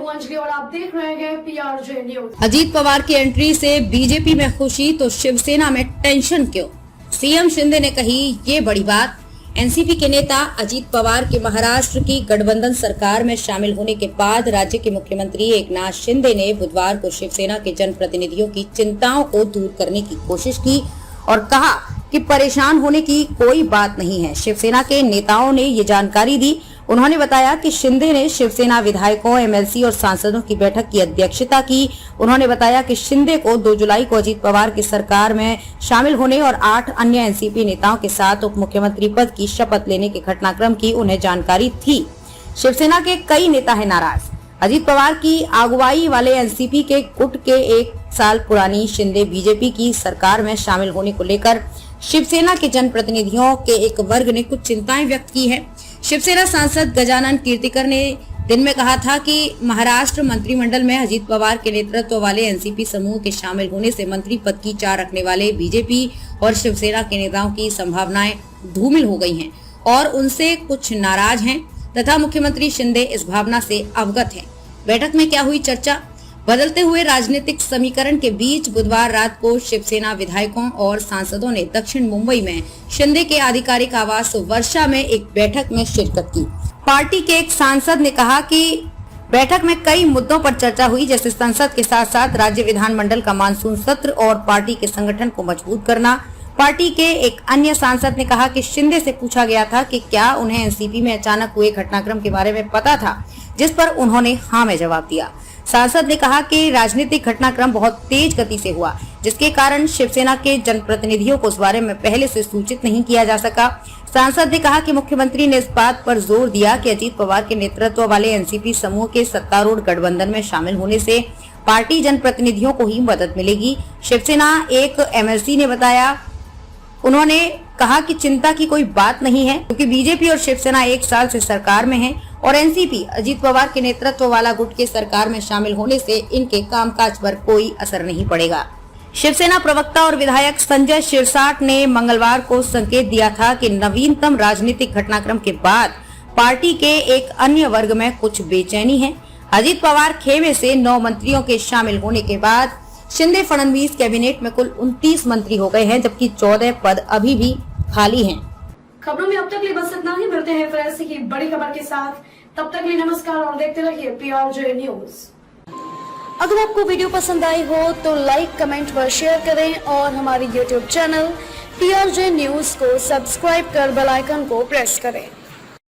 अंजलि और आप देख रहे हैं PRJ न्यूज। अजीत पवार की एंट्री से बीजेपी में खुशी तो शिवसेना में टेंशन क्यों? सीएम शिंदे ने कही ये बड़ी बात। एनसीपी के नेता अजीत पवार के महाराष्ट्र की गठबंधन सरकार में शामिल होने के बाद राज्य के मुख्यमंत्री एकनाथ शिंदे ने बुधवार को शिवसेना के जनप्रतिनिधियों की चिंताओं को दूर करने की कोशिश की और कहा कि परेशान होने की कोई बात नहीं है। शिवसेना के नेताओं ने ये जानकारी दी। उन्होंने बताया कि शिंदे ने शिवसेना विधायकों, एमएलसी और सांसदों की बैठक की अध्यक्षता की। उन्होंने बताया कि शिंदे को 2 जुलाई को अजीत पवार की सरकार में शामिल होने और 8 अन्य एनसीपी नेताओं के साथ उप मुख्यमंत्री पद की शपथ लेने के घटनाक्रम की उन्हें जानकारी थी। शिवसेना के कई नेता है नाराज। अजीत पवार की अगुवाई वाले एनसीपी के गुट के 1 साल पुरानी शिंदे बीजेपी की सरकार में शामिल होने को लेकर शिवसेना के जनप्रतिनिधियों के एक वर्ग ने कुछ चिंताएं व्यक्त की है। शिवसेना सांसद गजानन कीर्तिकर ने दिन में कहा था कि महाराष्ट्र मंत्रिमंडल में अजीत पवार के नेतृत्व वाले एनसीपी समूह के शामिल होने से मंत्री पद की चाह रखने वाले बीजेपी और शिवसेना के नेताओं की संभावनाएं धूमिल हो गई हैं और उनसे कुछ नाराज हैं तथा मुख्यमंत्री शिंदे इस भावना से अवगत हैं। बैठक में क्या हुई चर्चा? बदलते हुए राजनीतिक समीकरण के बीच बुधवार रात को शिवसेना विधायकों और सांसदों ने दक्षिण मुंबई में शिंदे के आधिकारिक आवास वर्षा में एक बैठक में शिरकत की। पार्टी के एक सांसद ने कहा कि बैठक में कई मुद्दों पर चर्चा हुई, जैसे संसद के साथ साथ राज्य विधानमंडल का मानसून सत्र और पार्टी के संगठन को मजबूत करना। पार्टी के एक अन्य सांसद ने कहा कि शिंदे से पूछा गया था कि क्या उन्हें एनसीपी में अचानक हुए घटनाक्रम के बारे में पता था, जिस पर उन्होंने हाँ में जवाब दिया। सांसद ने कहा कि राजनीतिक घटनाक्रम बहुत तेज गति से हुआ, जिसके कारण शिवसेना के जनप्रतिनिधियों को इस बारे में पहले से सूचित नहीं किया जा सका। सांसद ने कहा कि मुख्यमंत्री ने इस बात पर जोर दिया कि अजीत पवार के नेतृत्व वाले एनसीपी समूह के सत्तारूढ़ गठबंधन में शामिल होने से पार्टी जनप्रतिनिधियों को ही मदद मिलेगी। शिवसेना एक एमएलसी ने बताया, उन्होंने कहा कि चिंता की कोई बात नहीं है क्योंकि बीजेपी और शिवसेना 1 साल से सरकार में है और एनसीपी अजीत पवार के नेतृत्व वाला गुट के सरकार में शामिल होने से इनके कामकाज पर कोई असर नहीं पड़ेगा। शिवसेना प्रवक्ता और विधायक संजय शिरसाट ने मंगलवार को संकेत दिया था कि नवीनतम राजनीतिक घटनाक्रम के बाद पार्टी के एक अन्य वर्ग में कुछ बेचैनी है। अजीत पवार खेमे से 9 मंत्रियों के शामिल होने के बाद शिंदे फडणवीस कैबिनेट में कुल 29 मंत्री हो गए हैं, जबकि 14 पद अभी भी खाली हैं। खबरों में अब तक लिए बस इतना ही। मिलते हैं फिर ऐसी ही बड़ी खबर के साथ। तब तक लिए नमस्कार और देखते रहिए PRJ न्यूज। अगर आपको वीडियो पसंद आई हो तो लाइक, कमेंट व शेयर करें और हमारे YouTube चैनल PRJ न्यूज को सब्सक्राइब कर बेल आइकन को प्रेस करें।